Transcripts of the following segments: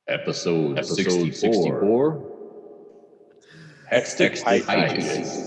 Episode 64. Hextic Hyjinks.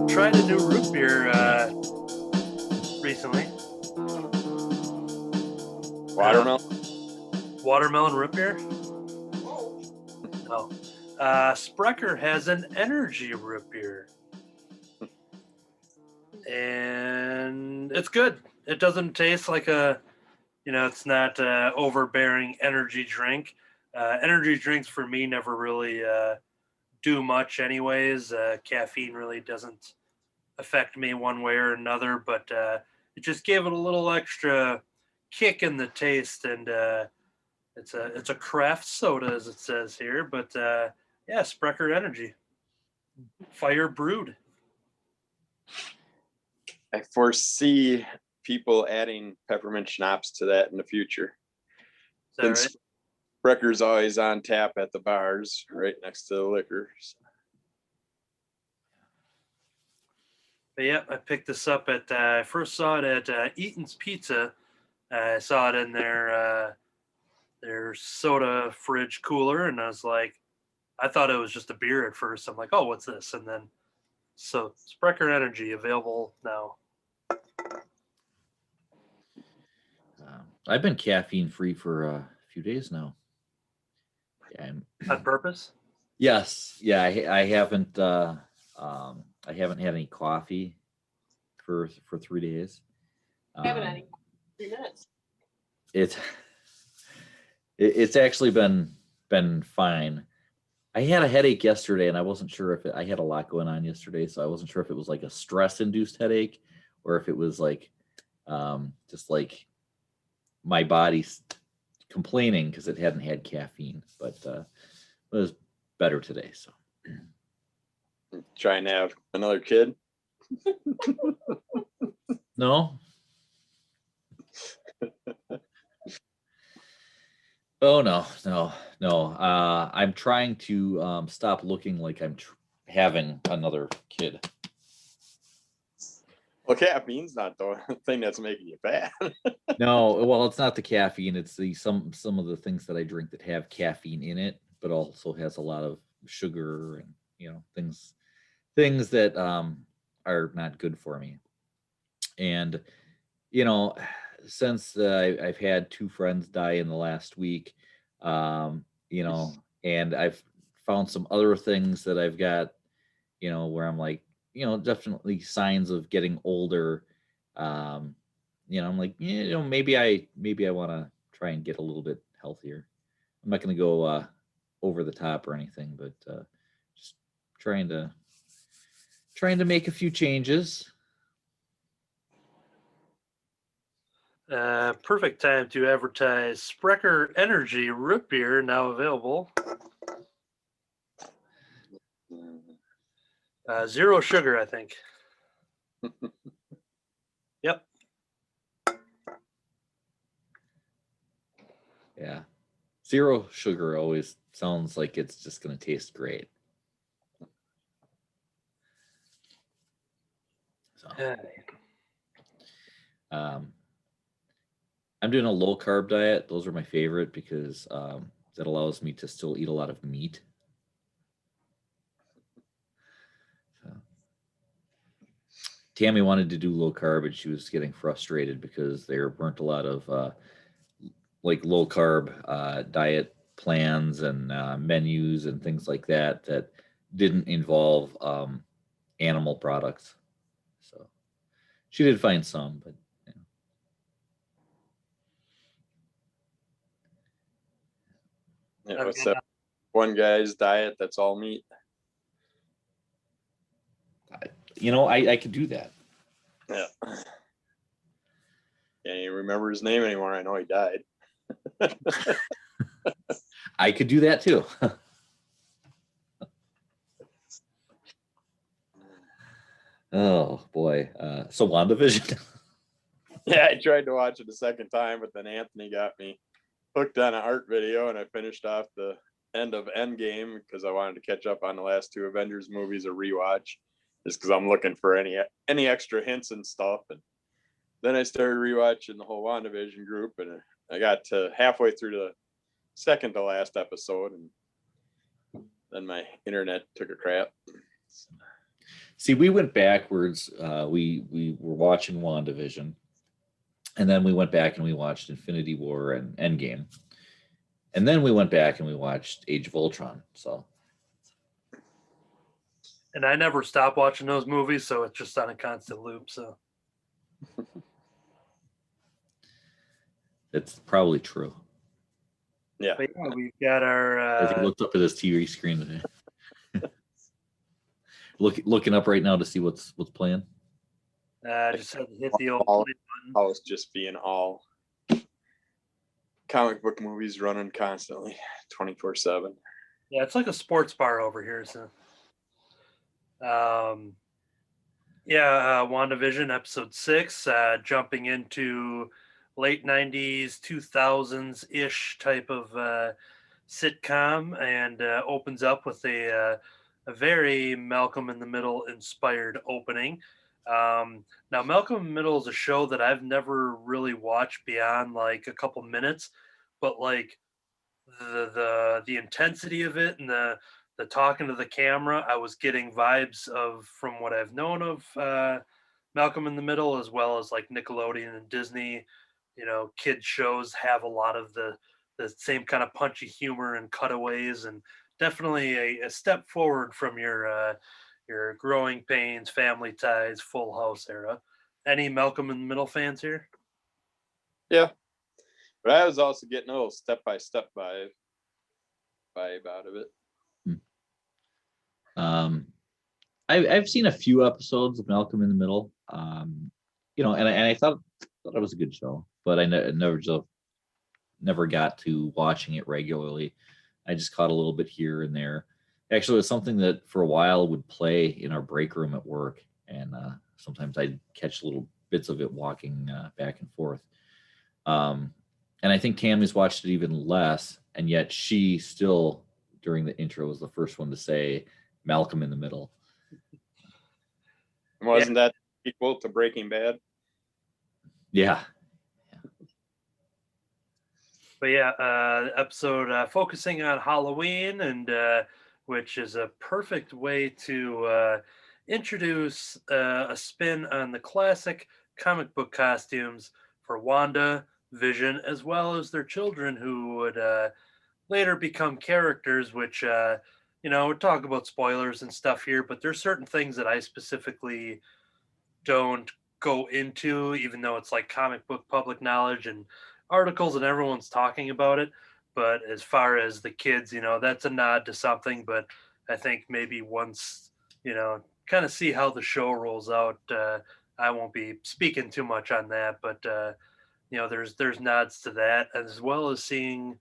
Tried a new root beer recently. Watermelon root beer? No. Sprecher has an energy root beer. And it's good. It doesn't taste like it's not overbearing energy drink. Energy drinks for me never really do much anyways. Caffeine really doesn't affect me one way or another, but it just gave it a little extra kick in the taste, and it's a craft soda as it says here, but yeah, Sprecher Energy, fire brewed. I foresee people adding peppermint schnapps to that in the future. Is that right? Sprecker's always on tap at the bars right next to the liquor. But yeah, I picked this up at I first saw it at Eaton's Pizza. I saw it in their soda fridge cooler, and I was like, I thought it was just a beer at first. I'm like, oh, what's this? And then, so Sprecher Energy available now. I've been caffeine free for a few days now. Yeah, On purpose? Yes. Yeah, I haven't. I haven't had any coffee for 3 days. I haven't had any 3 minutes. It's actually been fine. I had a headache yesterday, and I wasn't sure if I had a lot going on yesterday, so I wasn't sure if it was like a stress-induced headache or if it was like just like my body's complaining because it hadn't had caffeine. But it was better today. So trying to have another kid. No. Oh no. I'm trying to stop looking like I'm having another kid. Well, caffeine's not the thing that's making you bad. No, well, it's not the caffeine. It's some of the things that I drink that have caffeine in it, but also has a lot of sugar and things that are not good for me. And since I've had 2 friends die in the last week, and I've found some other things that I've got, where I'm like, definitely signs of getting older. I'm like, maybe I want to try and get a little bit healthier. I'm not going to go over the top or anything, but just trying to make a few changes. Perfect time to advertise Sprecher Energy root beer, now available. 0 sugar, I think. Yep. Yeah. 0 sugar always sounds like it's just going to taste great. So, I'm doing a low carb diet. Those are my favorite because that allows me to still eat a lot of meat. So, Tammy wanted to do low carb, and she was getting frustrated because there weren't a lot of like low carb diet plans and menus and things like that that didn't involve animal products. So she did find some, but What's that one guy's diet that's all meat? I could do that. Yeah. Can't even remember his name anymore. I know he died. I could do that too. Oh boy. So WandaVision. Yeah, I tried to watch it a second time, but then Anthony got me hooked on an art video, and I finished off the end of Endgame because I wanted to catch up on the last two Avengers movies, a rewatch, just because I'm looking for any extra hints and stuff. And then I started rewatching the whole WandaVision group, and I got to halfway through the second to last episode, and then my internet took a crap. See, we went backwards. We were watching WandaVision, and then we went back and we watched Infinity War and Endgame, and then we went back and we watched Age of Ultron. So, And I never stop watching those movies, so it's just on a constant loop. So it's probably true. Yeah. but yeah, we've got our If you looked up at his TV screen today. Looking up right now to see what's playing. just had to hit the old All- play button. I was just being all comic book movies running constantly, 24/7. Yeah, it's like a sports bar over here. So, WandaVision episode 6, jumping into late 90s, 2000s ish type of sitcom, and opens up with a very Malcolm in the Middle inspired opening. Now, Malcolm in the Middle is a show that I've never really watched beyond like a couple minutes, but like the intensity of it and the talking to the camera, I was getting vibes of from what I've known of Malcolm in the Middle, as well as like Nickelodeon and Disney. Kids shows have a lot of the same kind of punchy humor and cutaways, and definitely a step forward from your Growing Pains, Family Ties, Full House era. Any Malcolm in the Middle fans here? Yeah. But I was also getting a little step-by-step vibe out of it. I've seen a few episodes of Malcolm in the Middle. And I thought it was a good show, but I never got to watching it regularly. I just caught a little bit here and there. Actually, it was something that for a while would play in our break room at work, and sometimes I'd catch little bits of it walking back and forth. And I think Tammy's watched it even less, and yet she still, during the intro, was the first one to say Malcolm in the Middle. Wasn't that equal to Breaking Bad? Yeah. But yeah, episode focusing on Halloween, and which is a perfect way to introduce a spin on the classic comic book costumes for Wanda, Vision, as well as their children, who would later become characters. Which we'll talk about spoilers and stuff here, but there's certain things that I specifically don't go into, even though it's like comic book public knowledge and articles and everyone's talking about it. But as far as the kids, that's a nod to something. But I think maybe once, kind of see how the show rolls out, I won't be speaking too much on that. But, there's nods to that, as well as seeing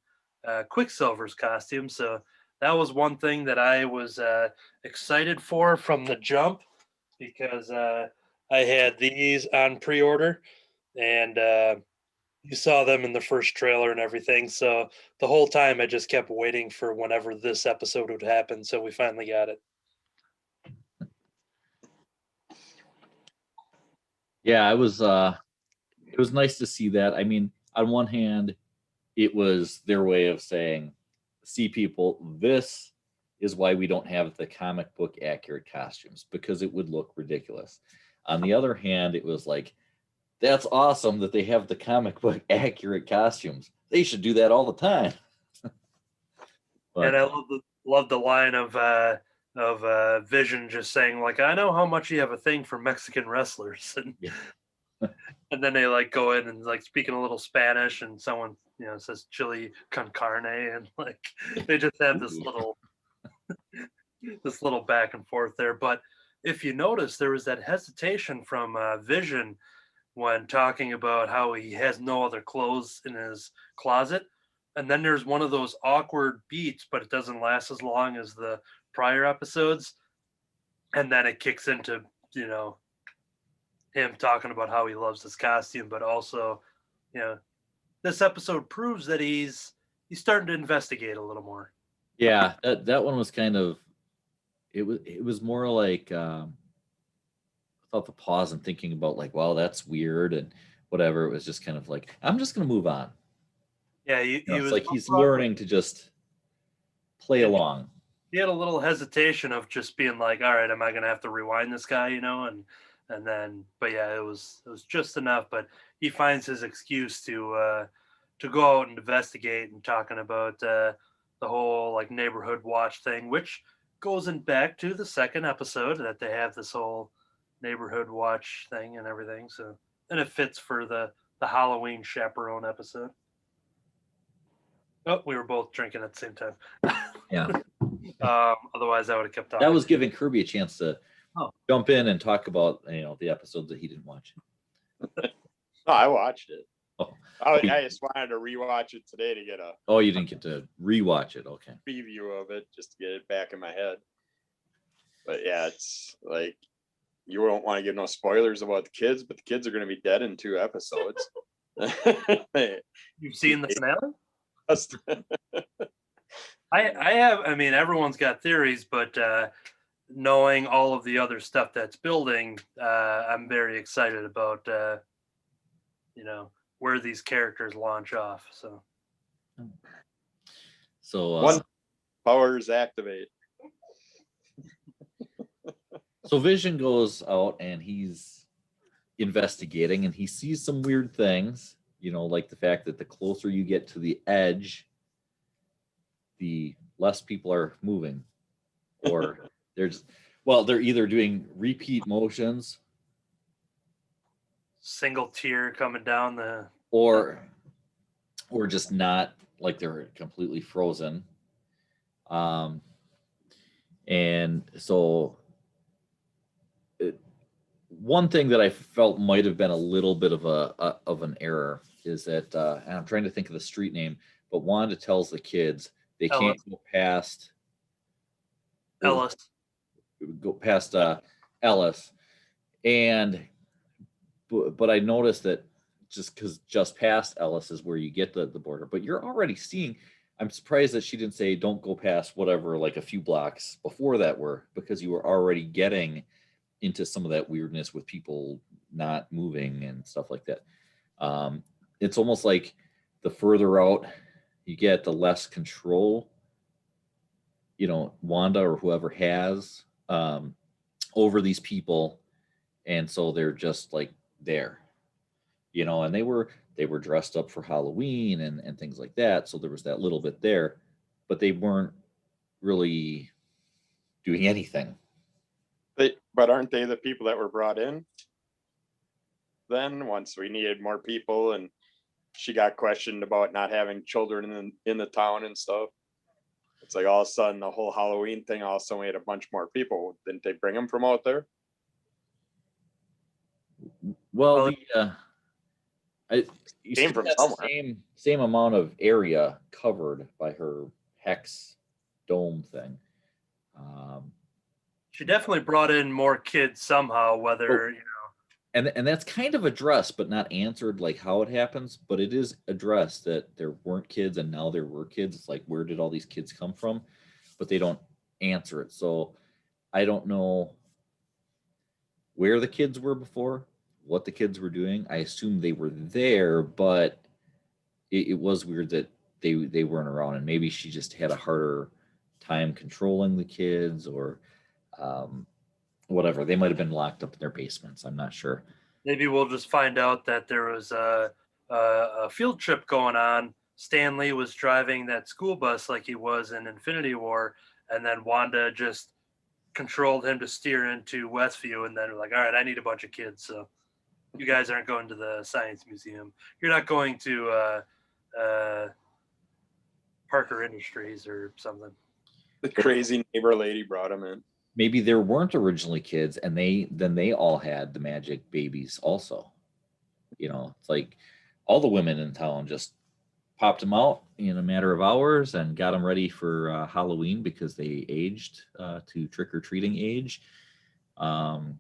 Quicksilver's costume. So that was one thing that I was excited for from the jump, because I had these on pre-order, and you saw them in the first trailer and everything. So the whole time I just kept waiting for whenever this episode would happen. So we finally got it. Yeah, it was nice to see that. I mean, on one hand, it was their way of saying, see people, this is why we don't have the comic book accurate costumes, because it would look ridiculous. On the other hand, it was like, that's awesome that they have the comic book accurate costumes. They should do that all the time. But And I love the line of Vision just saying like, I know how much you have a thing for Mexican wrestlers, and Yeah. and then they like go in and like speaking a little Spanish, and someone says chili con carne, and like they just have this little back and forth there. But if you notice, there was that hesitation from Vision when talking about how he has no other clothes in his closet. And then there's one of those awkward beats, but it doesn't last as long as the prior episodes. And then it kicks into, him talking about how he loves his costume, but also, this episode proves that he's starting to investigate a little more. yeah, that one was kind of, it was more like, I thought the pause and thinking about like, wow, that's weird and whatever. It was just kind of like, I'm just going to move on. Yeah, It's like he's learning to just play along. He had a little hesitation of just being like, all right, am I going to have to rewind this guy, and then, but yeah, it was just enough. But he finds his excuse to go out and investigate, and talking about the whole like neighborhood watch thing, which goes in back to the second episode that they have this whole neighborhood watch thing and everything. So, and it fits for the Halloween chaperone episode. Oh, we were both drinking at the same time. Yeah. Otherwise, I would have kept talking. That was giving Kerby a chance to Oh. jump in and talk about the episodes that he didn't watch. No, I watched it. Oh. I just wanted to rewatch it today to get a Oh, you didn't get to rewatch it. Okay. preview of it, just to get it back in my head. But yeah, it's like you won't want to give no spoilers about the kids, but the kids are going to be dead in 2 episodes. You've seen the finale? I have. I mean, everyone's got theories, but knowing all of the other stuff that's building, I'm very excited about where these characters launch off. So one powers activate. So Vision goes out and he's investigating, and he sees some weird things, like the fact that the closer you get to the edge, the less people are moving, or they're either doing repeat motions, Single tear coming down the, or just not, like they're completely frozen. And so one thing that I felt might have been a little bit of an error is that, and I'm trying to think of the street name, but Wanda tells the kids they can't go past Ellis. Ellis, but I noticed that just past Ellis is where you get the border, but you're already seeing. I'm surprised that she didn't say don't go past whatever, like a few blocks before that because you were already getting into some of that weirdness with people not moving and stuff like that. It's almost like the further out you get, the less control, Wanda or whoever has over these people. And so they're just like there, and they were dressed up for Halloween and things like that. So there was that little bit there, but they weren't really doing anything. But aren't they the people that were brought in? Then once we needed more people, and she got questioned about not having children in the town and stuff. It's like all of a sudden the whole Halloween thing also made a bunch more people. Didn't they bring them from out there? Well, Came from somewhere. Same amount of area covered by her hex dome thing. She definitely brought in more kids somehow, whether and that's kind of addressed but not answered, like how it happens, but it is addressed that there weren't kids and now there were kids. It's like, where did all these kids come from? But they don't answer it. So I don't know where the kids were before, what the kids were doing. I assume they were there, but it was weird that they weren't around, and maybe she just had a harder time controlling the kids, or whatever. They might have been locked up in their basements. I'm not sure. Maybe we'll just find out that there was a field trip going on Stanley was driving that school bus like he was in Infinity War, and then Wanda just controlled him to steer into Westview, and then we're like, all right, I need a bunch of kids, so you guys aren't going to the Science Museum. You're not going to Parker Industries or something. The crazy neighbor lady brought him in. Maybe there weren't originally kids, and they all had the magic babies also. You know, it's like all the women in town just popped them out in a matter of hours and got them ready for Halloween because they aged to trick-or-treating age. And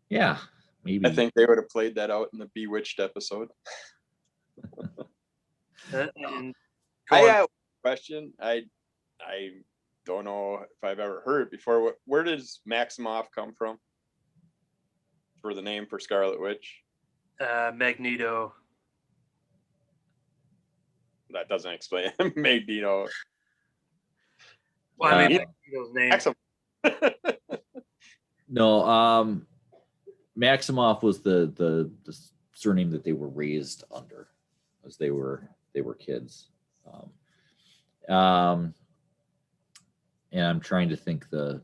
yeah, maybe. I think they would have played that out in the Bewitched episode. And I have a question. I don't know if I've ever heard it before. Where does Maximoff come from? For the name for Scarlet Witch? Magneto. That doesn't explain it. Magneto. Well, I mean, Magneto's name. No, Maximoff was the surname that they were raised under, as they were kids. And I'm trying to think the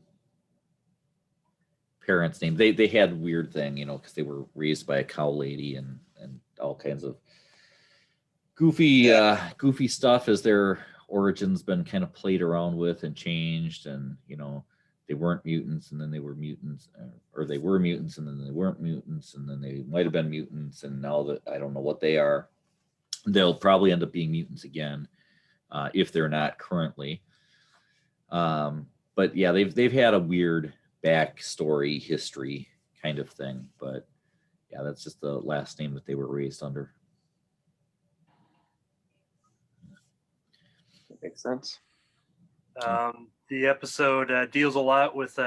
parents' name. They had weird thing, you know, because they were raised by a cow lady and all kinds of goofy stuff as their origins been kind of played around with and changed. And, you know, they weren't mutants and then they were mutants, or they were mutants and then they weren't mutants, and then they might have been mutants, and now that I don't know what they are. They'll probably end up being mutants again, if they're not currently. But yeah, they've had a weird backstory history kind of thing. But yeah, that's just the last name that they were raised under. That makes sense. The episode deals a lot with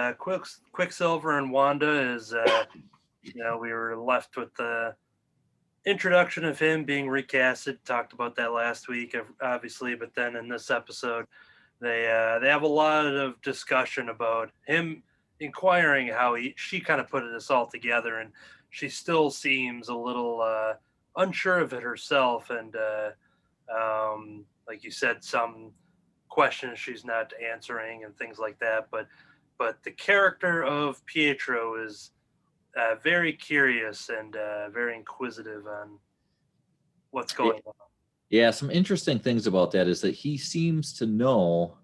Quicksilver and Wanda. As you know, we were left with the introduction of him being recasted. Talked about that last week, obviously, but then in this episode, they have a lot of discussion about him inquiring how she kind of put this all together, and she still seems a little unsure of it herself, and like you said, some questions she's not answering and things like that. But the character of Pietro is very curious and very inquisitive on what's going on. Yeah, some interesting things about that is that he seems to know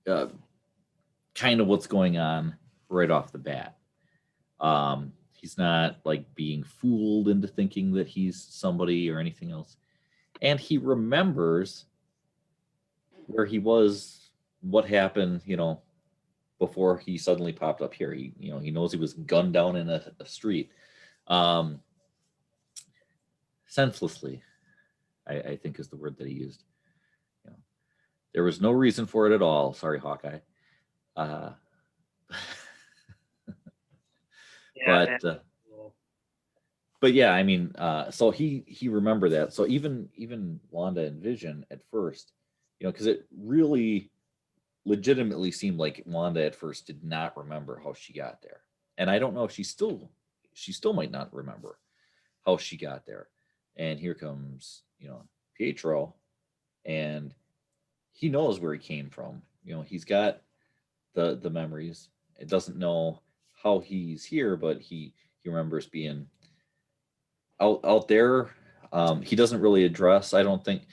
kind of what's going on right off the bat. He's not like being fooled into thinking that he's somebody or anything else. And he remembers where he was, what happened, you know, before he suddenly popped up here. He knows he was gunned down in a street. Senselessly, I think is the word that he used. You know, there was no reason for it at all. Sorry, Hawkeye. But yeah, I mean, so he remembered that. So even Wanda and Vision at first, you know, because it really legitimately seemed like Wanda at first did not remember how she got there, and I don't know if she still might not remember how she got there. And here comes, you know, Pietro, and he knows where he came from. You know, he's got the memories. It doesn't know how he's here, but he remembers being out there. He doesn't really address, I don't think,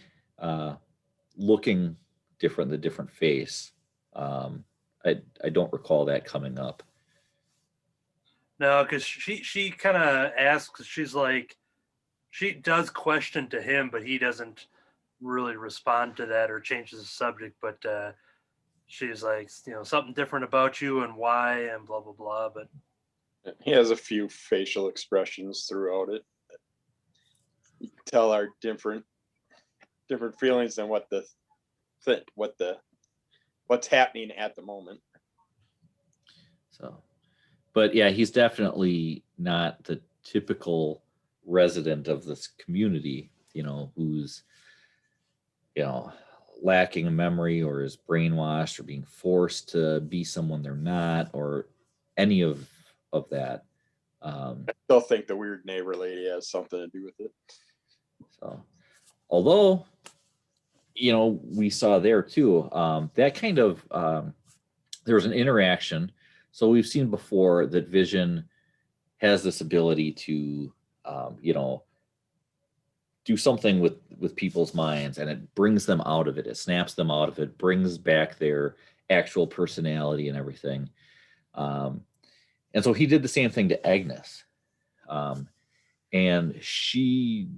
looking different, the different face. I don't recall that coming up. No, because she kind of asks, she's like, she does question to him, but he doesn't really respond to that or changes the subject. But she's like, you know, something different about you and why and blah, blah, blah. But he has a few facial expressions throughout it. You can tell are different feelings than what's happening at the moment. So, but yeah, he's definitely not the typical resident of this community, you know, who's, you know, lacking a memory or is brainwashed or being forced to be someone they're not, or any of that. I still think the weird neighbor lady has something to do with it. So, although, we saw there too, that kind of, there was an interaction. So we've seen before that Vision has this ability to, do something with people's minds, and it brings them out of it. It snaps them out of it, brings back their actual personality and everything. And so he did the same thing to Agnes. And she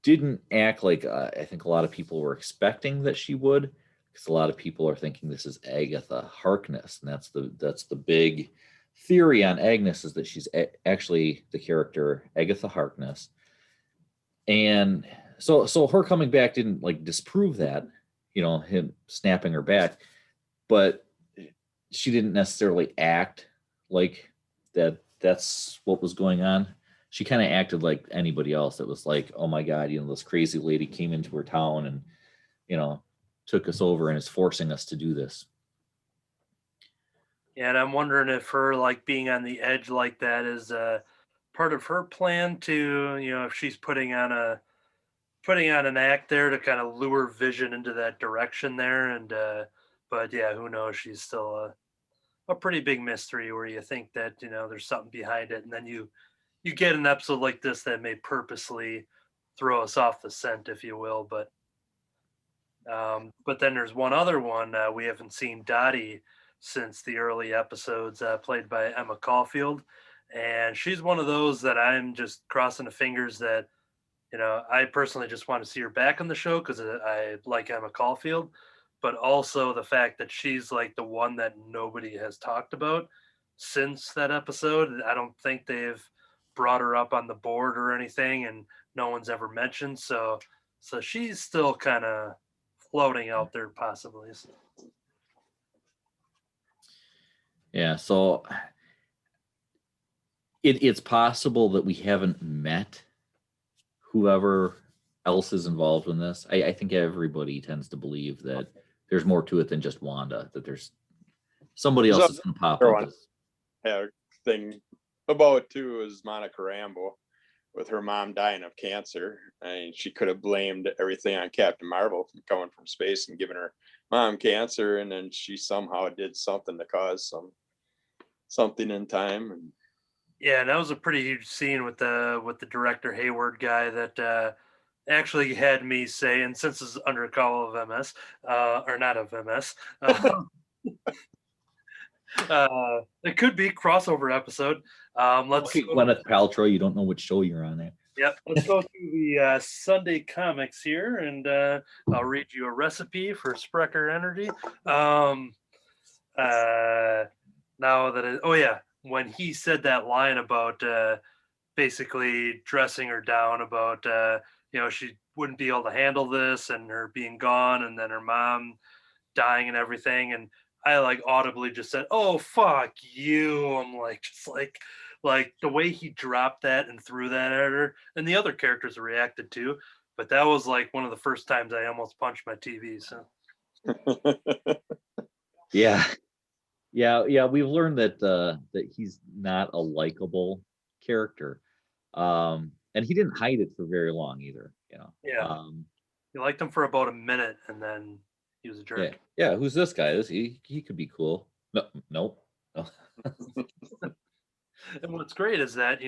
didn't act like I think a lot of people were expecting that she would, because a lot of people are thinking this is Agatha Harkness, and that's the big theory on Agnes, is that she's actually the character Agatha Harkness. And so her coming back didn't like disprove that, him snapping her back, but she didn't necessarily act like that's what was going on. She kind of acted like anybody else. That was like, oh my God, this crazy lady came into her town and, took us over and is forcing us to do this. Yeah, and I'm wondering if her like being on the edge like that is part of her plan to, if she's putting on an act there to kind of lure Vision into that direction there. And but yeah, who knows? She's still a pretty big mystery, where you think that there's something behind it, and then you get an episode like this that may purposely throw us off the scent, if you will. But then there's one other one. We haven't seen Dottie since the early episodes, played by Emma Caulfield. And she's one of those that I'm just crossing the fingers that, I personally just want to see her back on the show because I like Emma Caulfield, but also the fact that she's like the one that nobody has talked about since that episode. I don't think they've brought her up on the board or anything, and no one's ever mentioned. So she's still kind of floating out there possibly. Yeah, so it's possible that we haven't met whoever else is involved in this. I think everybody tends to believe that there's more to it than just Wanda, that there's somebody else that's going to pop up. Yeah, thing about it too is Monica Rambeau, with her mom dying of cancer. I mean, she could have blamed everything on Captain Marvel coming from space and giving her mom cancer, and then she somehow did something to cause something in time. And yeah, and that was a pretty huge scene with the director Hayward guy that actually had me say, and since it's under a call of MS, or not of MS, it could be crossover episode. Let's Gwyneth Paltrow, you don't know which show you're on there. Yep, let's go to the Sunday comics here, and I'll read you a recipe for Sprecher Energy. Now that when he said that line about basically dressing her down about she wouldn't be able to handle this, and her being gone, and then her mom dying and everything, and I like audibly just said, "Oh fuck you!" I'm like, just like the way he dropped that and threw that at her, and the other characters reacted too. But that was like one of the first times I almost punched my TV. So yeah. We've learned that he's not a likable character, and he didn't hide it for very long either. Yeah, you liked him for about a minute, and then he was a jerk. Yeah. Who's this guy? He could be cool. No. And what's great is that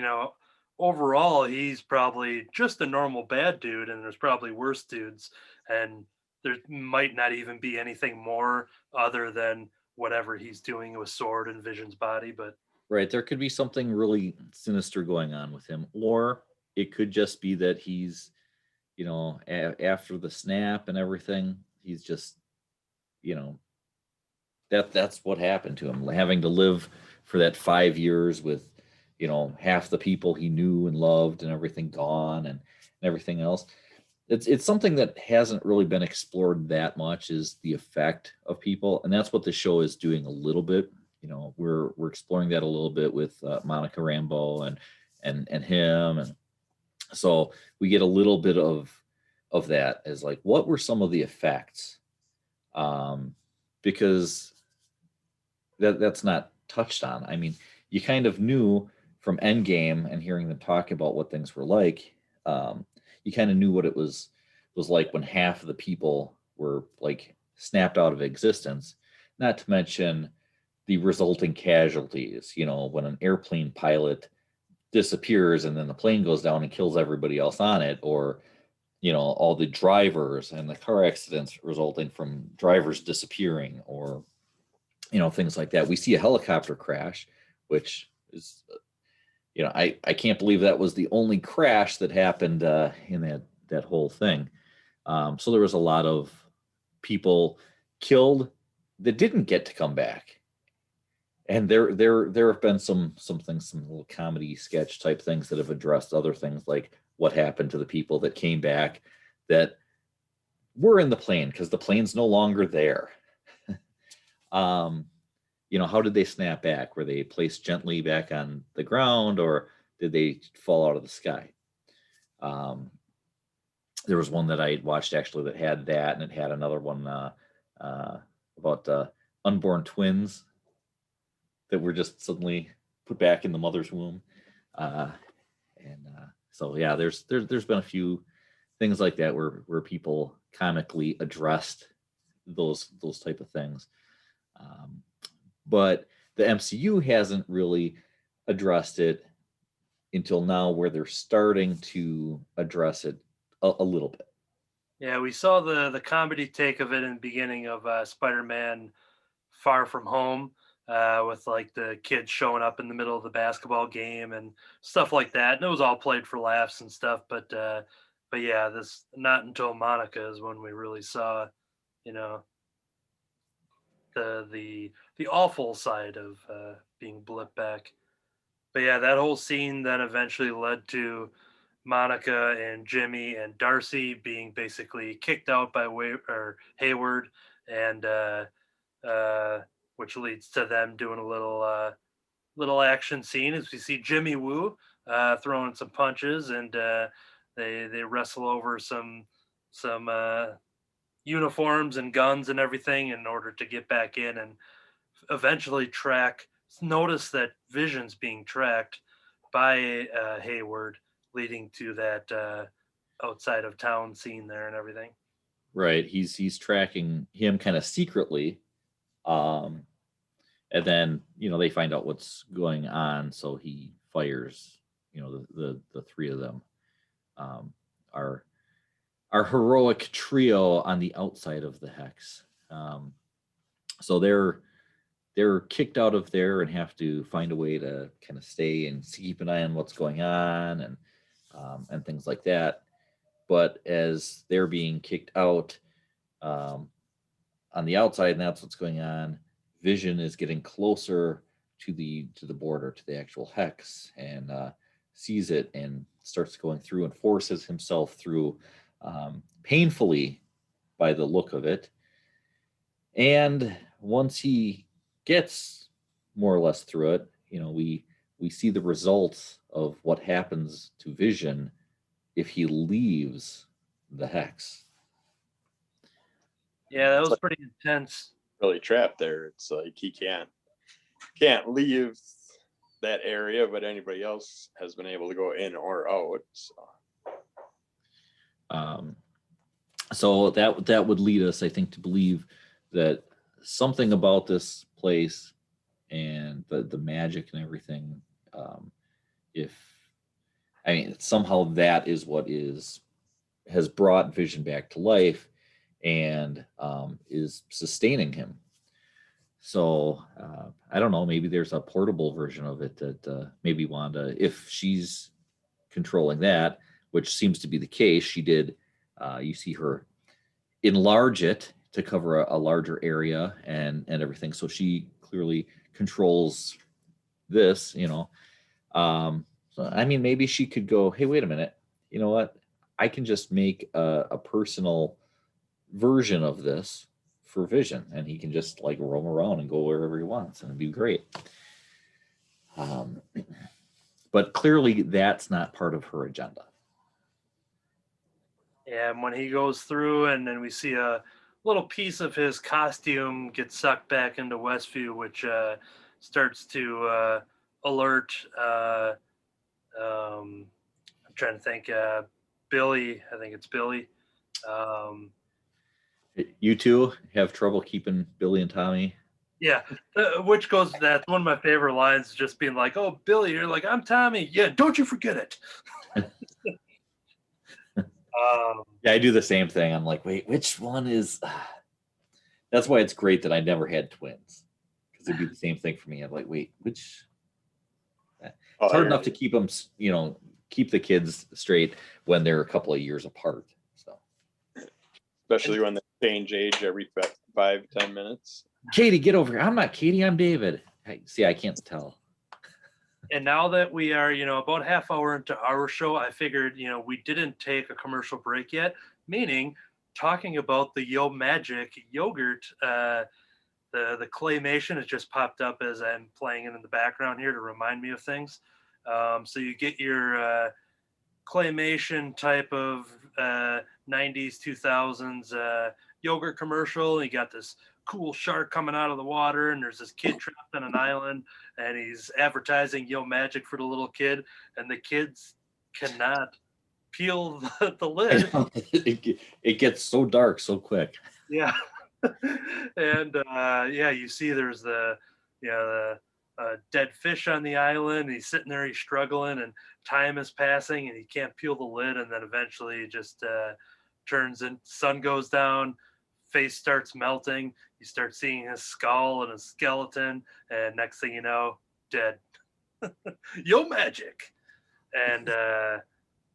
overall he's probably just a normal bad dude, and there's probably worse dudes, and there might not even be anything more other than whatever he's doing with Sword and Vision's body. But right, there could be something really sinister going on with him, or it could just be that he's after the snap and everything, he's just that's what happened to him, having to live for that 5 years with half the people he knew and loved and everything gone, and everything else. It's something that hasn't really been explored that much, is the effect of people, and that's what the show is doing a little bit. We're exploring that a little bit with Monica Rambeau and him, and so we get a little bit of that as like, what were some of the effects, because that's not touched on. I mean, you kind of knew from Endgame and hearing them talk about what things were like. you kind of knew what it was like when half of the people were like snapped out of existence. Not to mention the resulting casualties. You know, when an airplane pilot disappears and then the plane goes down and kills everybody else on it, or you know, all the drivers and the car accidents resulting from drivers disappearing, or you know, things like that. We see a helicopter crash, which is, you know, I can't believe that was the only crash that happened in that whole thing. So there was a lot of people killed that didn't get to come back. And there have been some things, some little comedy sketch type things that have addressed other things, like what happened to the people that came back that were in the plane because the plane's no longer there. You know, how did they snap back? Were they placed gently back on the ground, or did they fall out of the sky? There was one that I watched actually that had that, and it had another one about unborn twins that were just suddenly put back in the mother's womb. So yeah, there's been a few things like that where people comically addressed those type of things. But the MCU hasn't really addressed it until now, where they're starting to address it a little bit. Yeah, we saw the comedy take of it in the beginning of Spider-Man Far From Home, with like the kids showing up in the middle of the basketball game and stuff like that. And it was all played for laughs and stuff. But yeah, this not until Monica is when we really saw, you know, the awful side of being blipped back. But yeah, that whole scene then eventually led to Monica and Jimmy and Darcy being basically kicked out by Hayward, and which leads to them doing a little action scene as we see Jimmy Woo throwing some punches, and they wrestle over some uniforms and guns and everything in order to get back in and eventually notice that Vision's being tracked by Hayward, leading to that outside of town scene there and everything. Right. He's tracking him kind of secretly. And then, you know, they find out what's going on. So he fires, you know, the three of them, our heroic trio on the outside of the hex. So they're kicked out of there and have to find a way to kind of stay and keep an eye on what's going on, and things like that. But as they're being kicked out on the outside, and that's what's going on, Vision is getting closer to the border, to the actual hex, and sees it and starts going through and forces himself through, painfully by the look of it. And once he gets more or less through it, you know, we see the results of what happens to Vision if he leaves the hex. Yeah, that was pretty intense. Really trapped there. It's like he can't leave that area, but anybody else has been able to go in or out. So that would lead us, I think, to believe that something about this place and the magic and everything, somehow that is what has brought Vision back to life and is sustaining him. So I don't know, maybe there's a portable version of it that maybe Wanda, if she's controlling that, which seems to be the case, she did, you see her enlarge it to cover a larger area and everything. So she clearly controls this, you know. So I mean, maybe she could go, hey, wait a minute, you know what? I can just make a personal version of this for Vision, and he can just like roam around and go wherever he wants, and it'd be great. But clearly that's not part of her agenda. Yeah, and when he goes through and then we see a little piece of his costume get sucked back into Westview, which starts to alert, I'm trying to think, Billy. I think it's Billy. You two have trouble keeping Billy and Tommy. Yeah, which goes, that's one of my favorite lines, just being like, oh, Billy, you're like, I'm Tommy. Yeah, don't you forget it. Yeah, I do the same thing. I'm like, wait, which one is... That's why it's great that I never had twins, because it'd be the same thing for me. I'm like, wait, which... It's hard enough to keep them, keep the kids straight when they're a couple of years apart. So, especially when they change age every 5-10 minutes. Katie, get over here. I'm not Katie. I'm David. See, I can't tell. And now that we are, about half hour into our show, I figured, we didn't take a commercial break yet, meaning talking about the Yo Magic yogurt. The claymation has just popped up as I'm playing it in the background here to remind me of things. So you get your claymation type of 90s, 2000s yogurt commercial. You got this cool shark coming out of the water, and there's this kid trapped on an island, and he's advertising Yo Magic for the little kid, and the kids cannot peel the lid. It gets so dark so quick. Yeah. And you see there's the dead fish on the island. He's sitting there, he's struggling, and time is passing, and he can't peel the lid, and then eventually it just turns and sun goes down, face starts melting, you start seeing his skull and his skeleton, and next thing you know, dead. Yo Magic. And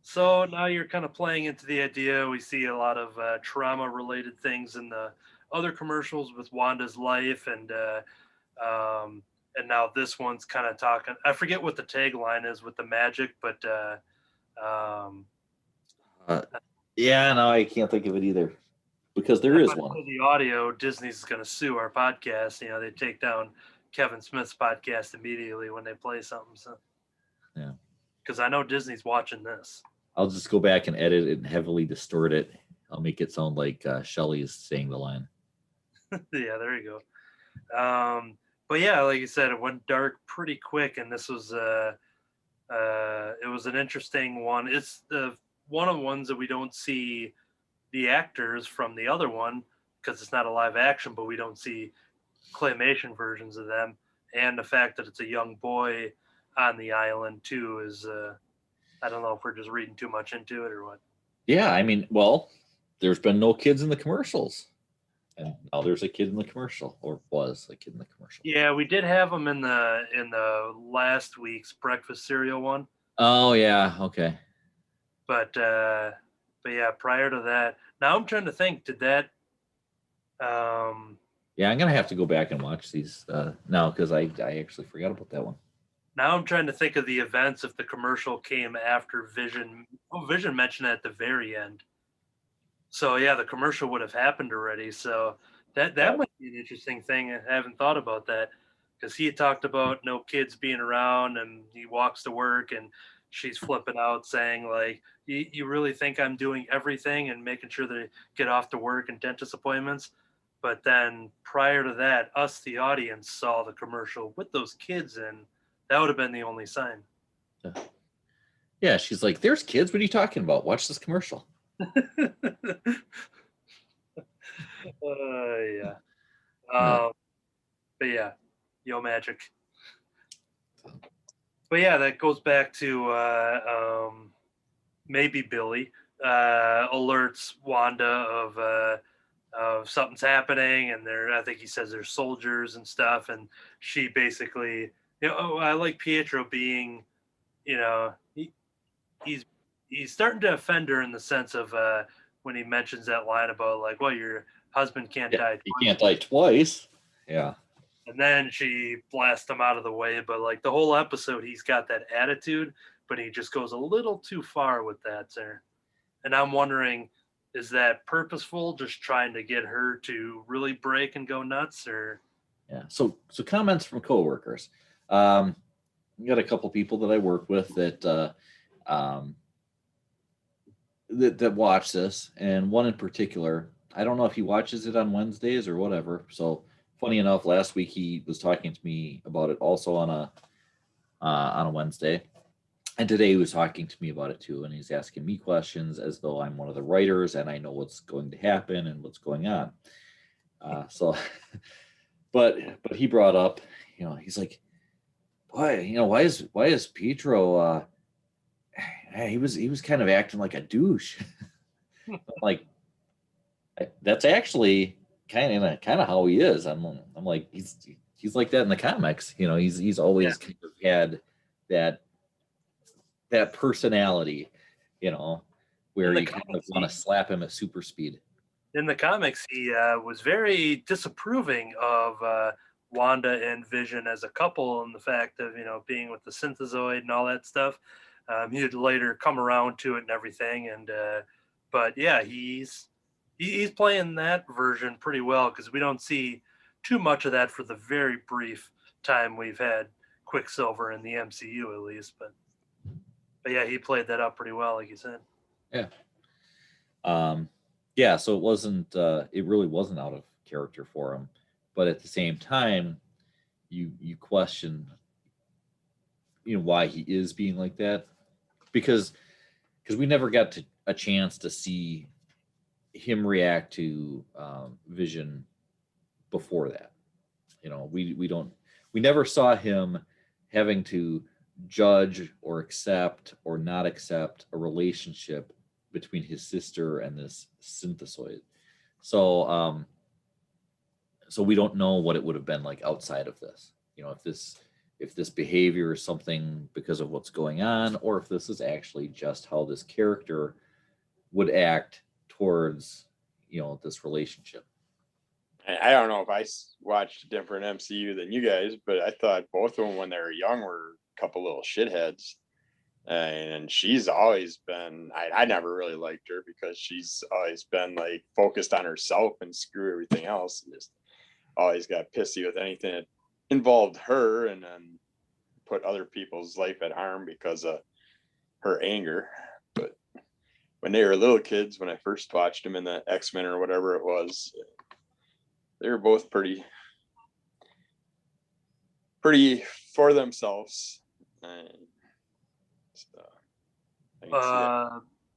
so now you're kind of playing into the idea. We see a lot of trauma related things in the other commercials with Wanda's life, and now this one's kind of talking. I forget what the tagline is with the magic, but no, I can't think of it either, because there is one. The audio, Disney's going to sue our podcast. They take down Kevin Smith's podcast immediately when they play something. So yeah, because I know Disney's watching this. I'll just go back and edit it and heavily distort it. I'll make it sound like Shelley is saying the line. Yeah, there you go. But yeah, like you said, it went dark pretty quick, and this was it was an interesting one. It's one of the ones that we don't see the actors from the other one, because it's not a live action, but we don't see claymation versions of them, and the fact that it's a young boy on the island too is I don't know if we're just reading too much into it or what. Yeah, I mean, well, there's been no kids in the commercials, and now there's a kid in the commercial, or was a kid in the commercial. Yeah, we did have them in the last week's breakfast cereal one. Oh yeah, okay. But yeah, prior to that, now I'm trying to think. Did that? Yeah, I'm gonna have to go back and watch these now, because I actually forgot about that one. Now I'm trying to think of the events if the commercial came after Vision. Oh, Vision mentioned it at the very end. So yeah, the commercial would have happened already. So that might be an interesting thing. I haven't thought about that, because he had talked about no kids being around, and he walks to work and she's flipping out saying like, you really think I'm doing everything and making sure they get off to work and dentist appointments? But then prior to that, us, the audience, saw the commercial with those kids in. That would have been the only sign. Yeah, she's like, there's kids. What are you talking about? Watch this commercial. Yeah. But yeah, Yo Magic. But yeah, that goes back to maybe Billy alerts Wanda of something's happening, and I think he says there's soldiers and stuff, and she basically, I like Pietro being, he's starting to offend her in the sense of when he mentions that line about like, well, your husband can't die twice. He can't die twice. Yeah. And then she blasts him out of the way. But like the whole episode, he's got that attitude, but he just goes a little too far with that, sir. And I'm wondering, is that purposeful, just trying to get her to really break and go nuts, or? Yeah. So comments from coworkers. We got a couple people that I work with that that watch this, and one in particular, I don't know if he watches it on Wednesdays or whatever. So funny enough, last week he was talking to me about it also on a Wednesday, And today he was talking to me about it too, and he's asking me questions as though I'm one of the writers and I know what's going to happen and what's going on. So, but he brought up, he's like, boy, why is Pietro? He was kind of acting like a douche. I'm like, that's actually kind of how he is. I'm like, he's like that in the comics. He's always kind of had that personality, where you kind of want to slap him at super speed. In the comics, he was very disapproving of Wanda and Vision as a couple, and the fact of being with the synthezoid and all that stuff. He'd later come around to it and everything, and but yeah, he's playing that version pretty well, because we don't see too much of that for the very brief time we've had Quicksilver in the MCU, at least. But yeah, he played that up pretty well, like you said. Yeah. Yeah, so it really wasn't out of character for him, but at the same time, you question, why he is being like that, because we never got a chance to see him react to Vision before that. We never saw him having to judge or accept or not accept a relationship between his sister and this synthesoid. So we don't know what it would have been like outside of this. If this behavior is something because of what's going on, or if this is actually just how this character would act towards, this relationship. I don't know if I watched a different MCU than you guys, but I thought both of them when they were young were a couple little shitheads. And she's always been, I never really liked her because she's always been like focused on herself and screw everything else, and just always got pissy with anything that involved her, and then put other people's life at harm because of her anger. But when they were little kids, when I first watched them in the X-Men or whatever it was, they were both pretty for themselves.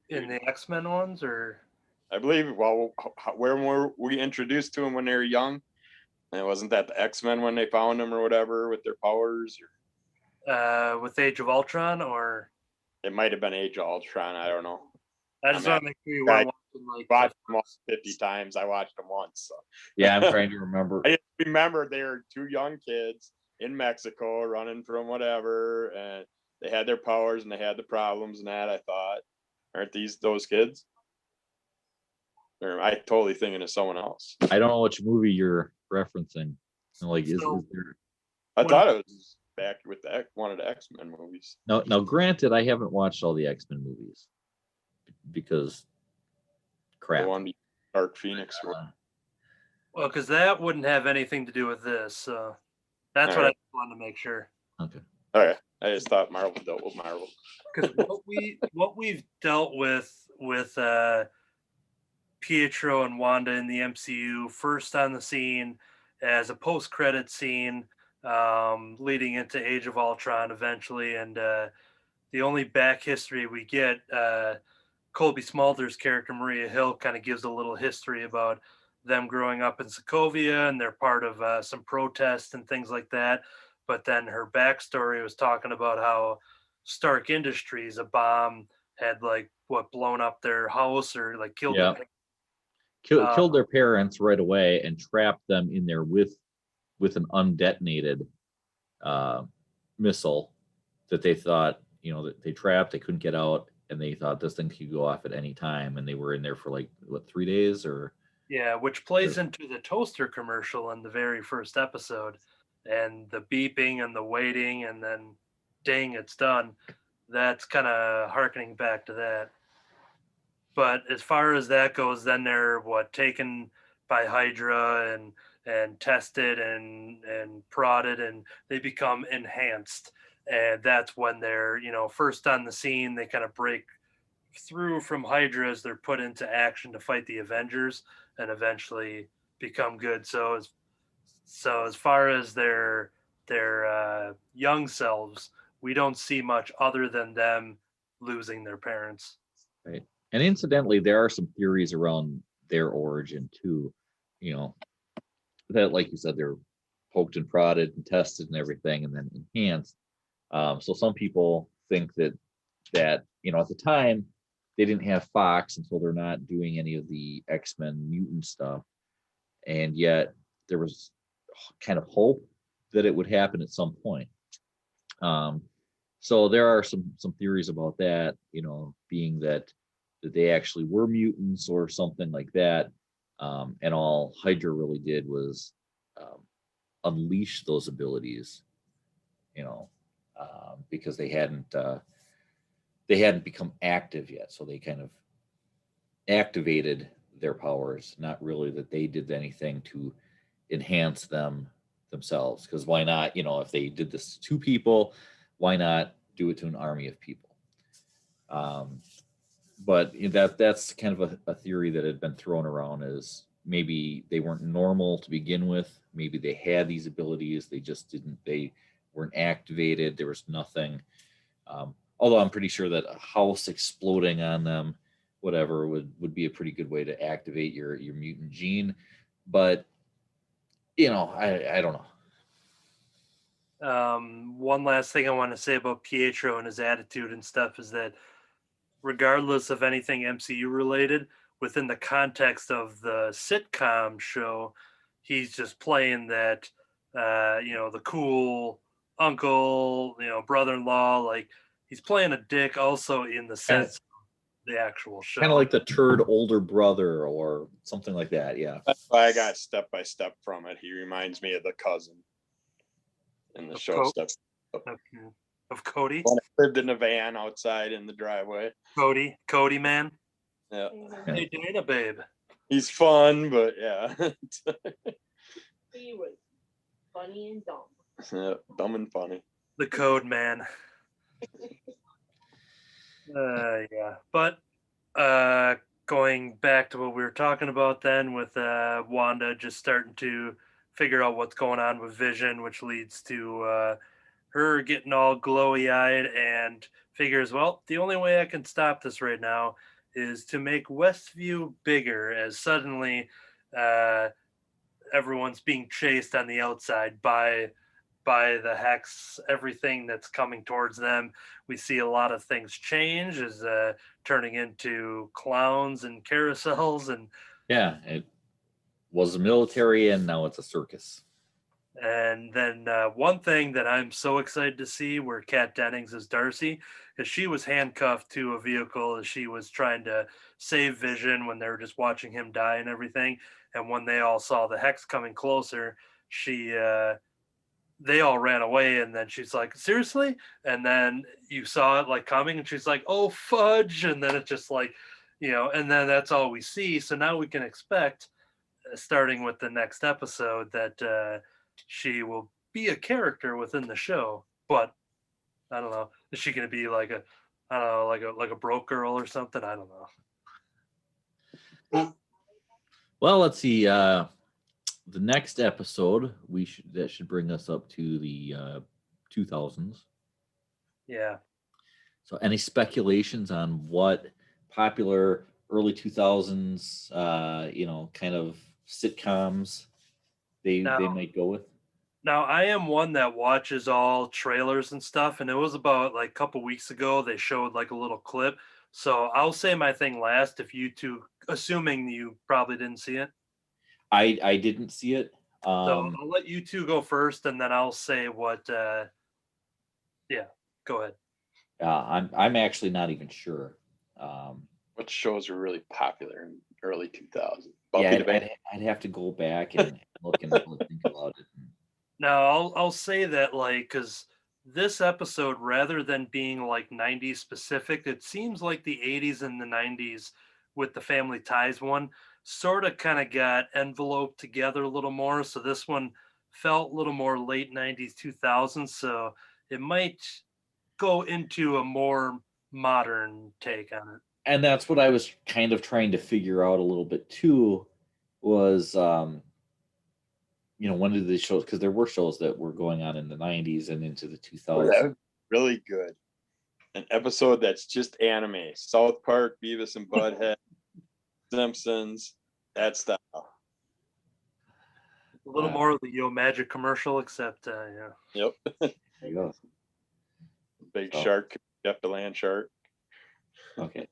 In the X-Men ones, or I believe, well, where were we introduced to them when they were young? And wasn't that the X-Men when they found them or whatever with their powers? with Age of Ultron, or It might have been Age of Ultron. I don't know. I just want to make sure you weren't watching Watched them all 50 times. I watched them once. So. Yeah, I'm trying to remember. I just remember they were two young kids in Mexico running from whatever, and they had their powers and they had the problems and that. I thought, aren't those kids? Or am I totally thinking of someone else? I don't know which movie you're referencing. Like, is there? I thought it was back with one of the X-Men movies. No. Granted, I haven't watched all the X-Men movies because crap. The one Dark Phoenix. Well, because that wouldn't have anything to do with this, so that's what I wanted to make sure. Okay. All right. I just thought Marvel dealt with Marvel. Because what we've dealt with Pietro and Wanda in the MCU, first on the scene as a post-credit scene, leading into Age of Ultron eventually, and the only back history we get, Colby Smulders' character Maria Hill kind of gives a little history about them growing up in Sokovia, and they're part of some protests and things like that. But then her backstory was talking about how Stark Industries, a bomb had blown up their house or killed them. Killed their parents right away and trapped them in there with an undetonated missile that they thought, that they trapped, they couldn't get out, and they thought this thing could go off at any time, and they were in there for 3 days or. Yeah, which plays into the toaster commercial in the very first episode, and the beeping and the waiting, and then ding, it's done. That's kind of harkening back to that. But as far as that goes, then they're taken by Hydra and tested and prodded, and they become enhanced. And that's when they're, first on the scene, they kind of break through from Hydra as they're put into action to fight the Avengers and eventually become good. So as far as their young selves, we don't see much other than them losing their parents. Right. And incidentally, there are some theories around their origin too. You know, that, like you said, they're poked and prodded and tested and everything, and then enhanced. So some people think that you know, at the time they didn't have Fox, and so they're not doing any of the X-Men mutant stuff, and yet there was kind of hope that it would happen at some point. So there are some theories about that, you know, being that they actually were mutants or something like that, and all Hydra really did was unleash those abilities, you know, because they hadn't become active yet, so they kind of activated their powers, not really that they did anything to enhance them themselves. Because why not? You know, if they did this to 2 people, why not do it to an army of people? But that's kind of a theory that had been thrown around, as maybe they weren't normal to begin with. Maybe they had these abilities, they weren't activated. There was nothing. Although I'm pretty sure that a house exploding on them, whatever, would be a pretty good way to activate your mutant gene. But you know, I don't know. One last thing I want to say about Pietro and his attitude and stuff is that regardless of anything MCU related, within the context of the sitcom show, he's just playing that, you know, the cool uncle, you know, brother-in-law. Like, he's playing a dick also in the sense of the actual show. Kind of like the turd older brother or something like that. Yeah. That's why I got Step by Step from it. He reminds me of the cousin in the Of show. Step of Cody. when I lived in a van outside in the driveway. Cody man. Yeah, Hey Dana babe. he's fun, but yeah, He was funny and dumb. yeah, dumb and funny. The code man. Yeah. But going back to what we were talking about then with Wanda just starting to figure out what's going on with Vision, which leads to her getting all glowy-eyed and figures, well, the only way I can stop this right now is to make Westview bigger, as suddenly everyone's being chased on the outside by the hex, everything that's coming towards them. We see a lot of things change as turning into clowns and carousels, and Yeah, it was a military and now it's a circus. and then one thing that I'm so excited to see, where Kat Dennings is Darcy, because she was handcuffed to a vehicle as she was trying to save Vision when they were just watching him die and everything. And when they all saw the hex coming closer, they all ran away, and then she's like, seriously? And then you saw it like coming, and she's like, oh fudge, and then it's just like, you know, and then that's all we see. So now we can expect, starting with the next episode, that she will be a character within the show. But I don't know, is she going to be like a broke girl or something? I don't know. Well, let's see. The next episode that should bring us up to the 2000s. Yeah. So, any speculations on what popular early 2000s, you know, kind of sitcoms they might go with? Now, I am one that watches all trailers and stuff, and it was about like a couple weeks ago they showed like a little clip. So I'll say my thing last, if you two, assuming you probably didn't see it. I didn't see it. So I'll let you two go first, and then I'll say what. Yeah, go ahead. I'm actually not even sure. What shows were really popular in early 2000s? Yeah, I'd have to go back and look and really think about it. Now I'll say that, like, because this episode, rather than being like 90s specific, it seems like the 80s and the 90s with the Family Ties one sort of kind of got enveloped together a little more. So this one felt a little more late 90s, 2000s. So it might go into a more modern take on it. And that's what I was kind of trying to figure out a little bit too, was you know, when did the shows, because there were shows that were going on in the 90s and into the 2000s. really good. An episode that's just anime. South Park, Beavis and Butthead, Simpsons, that style. A little more of the Yo Magic commercial, except yeah. Yep. There you go. Big So- shark, Jeff DeLand shark. Okay.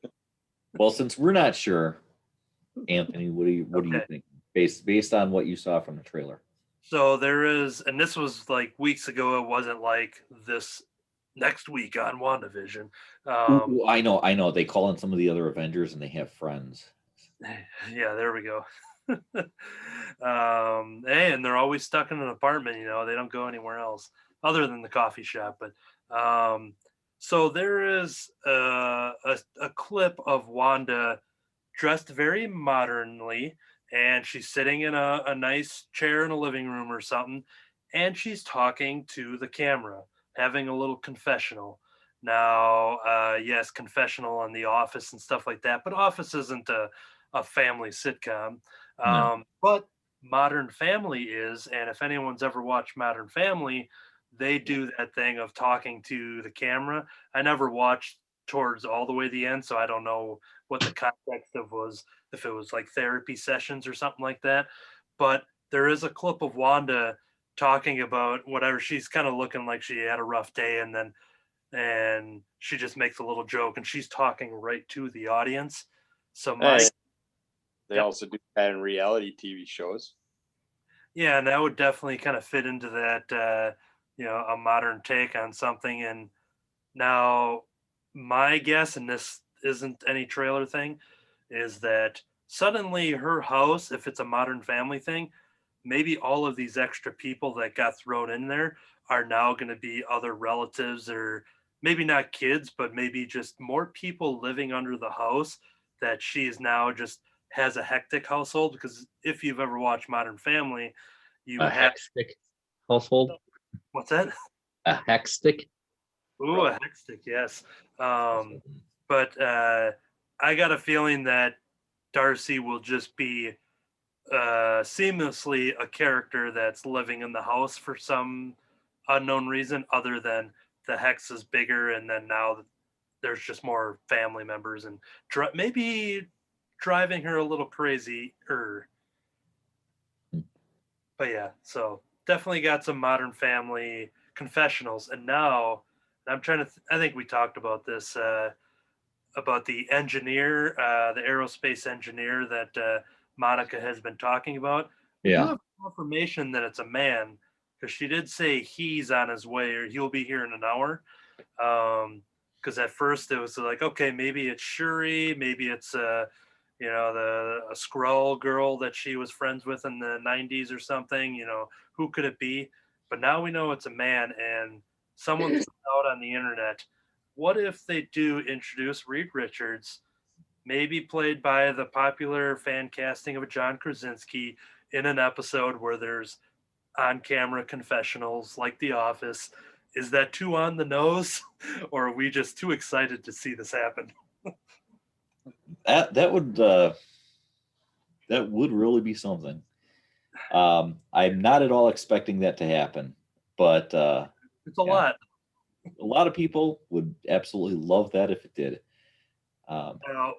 Well, since we're not sure, Anthony, what do you Okay. think based on what you saw from the trailer? So there is, and this was like weeks ago. It wasn't like this next week on WandaVision. Ooh, I know. They call in some of the other Avengers and they have friends. Yeah, there we go. Hey, and they're always stuck in an apartment. You know, they don't go anywhere else other than the coffee shop. But so there is a clip of Wanda dressed very modernly, and she's sitting in a nice chair in a living room or something, and she's talking to the camera, having a little confessional. Now, yes, confessional on The Office and stuff like that, but Office isn't a family sitcom. No. But Modern Family is, and if anyone's ever watched Modern Family, they do that thing of talking to the camera. I never watched towards all the way to the end, so I don't know what the context of was, if it was like therapy sessions or something like that. But there is a clip of Wanda talking about whatever. She's kind of looking like she had a rough day, and she just makes a little joke, and she's talking right to the audience. So my Hey, they Yep. also do that in reality TV shows. Yeah, and that would definitely kind of fit into that, a modern take on something. And now, my guess, and this isn't any trailer thing, is that suddenly her house, if it's a Modern Family thing, maybe all of these extra people that got thrown in there are now going to be other relatives, or maybe not kids, but maybe just more people living under the house, that she is now just has a hectic household. Because if you've ever watched Modern Family, you A have hextic household? what's that? A hextic? Ooh, a hextic, yes. But I got a feeling that Darcy will just be seamlessly a character that's living in the house for some unknown reason, other than the hex is bigger, and then now there's just more family members, and maybe driving her a little crazy. But yeah, so definitely got some Modern Family confessionals, and now I'm trying to. I think we talked about this about the engineer, the aerospace engineer that Monica has been talking about. We do Yeah. have confirmation that it's a man, because she did say he's on his way, or he'll be here in an hour. Because at first it was like, okay, maybe it's Shuri, maybe it's a Skrull girl that she was friends with in the 90s or something. Who could it be? But now we know it's a man, and someone threw out on the internet, what if they do introduce Reed Richards, maybe played by the popular fan casting of John Krasinski, in an episode where there's on-camera confessionals like The Office? Is that too on the nose, or are we just too excited to see this happen? That would really be something. I'm not at all expecting that to happen, but It's a lot. a lot of people would absolutely love that if it did. Now,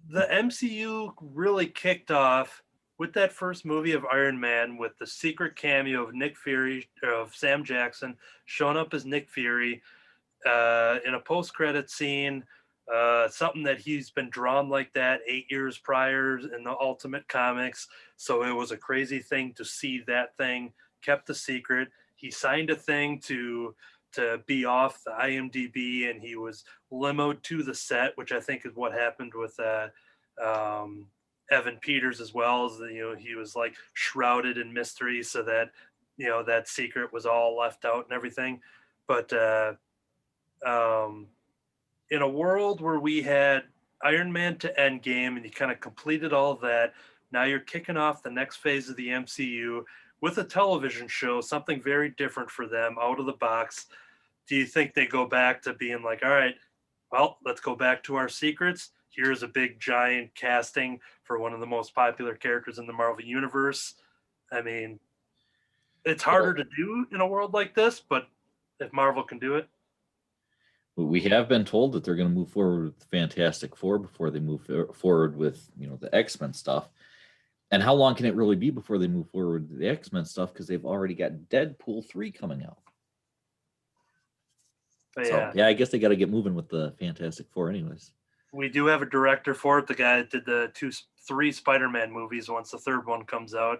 the MCU really kicked off with that first movie of Iron Man, with the secret cameo of Nick Fury, of Sam Jackson showing up as Nick Fury in a post-credit scene. Something that he's been drawn like that 8 years prior in the Ultimate Comics. So it was a crazy thing to see that thing kept a secret. He signed a thing to be off the IMDb, and he was limoed to the set, which I think is what happened with Evan Peters as well. As he was like shrouded in mystery, so that that secret was all left out and everything. But in a world where we had Iron Man to Endgame, and you kind of completed all of that, now you're kicking off the next phase of the MCU with a television show, something very different for them, out of the box. Do you think they go back to being like, all right, well, let's go back to our secrets? Here's a big giant casting for one of the most popular characters in the Marvel Universe. I mean, it's harder to do in a world like this, but if Marvel can do it. We have been told that they're going to move forward with the Fantastic Four before they move forward with, the X-Men stuff. And how long can it really be before they move forward with the X-Men stuff? Because they've already got Deadpool 3 coming out. But So, I guess they got to get moving with the Fantastic Four anyways. we do have a director for it. The guy that did the 3 Spider-Man movies. Once the third one comes out,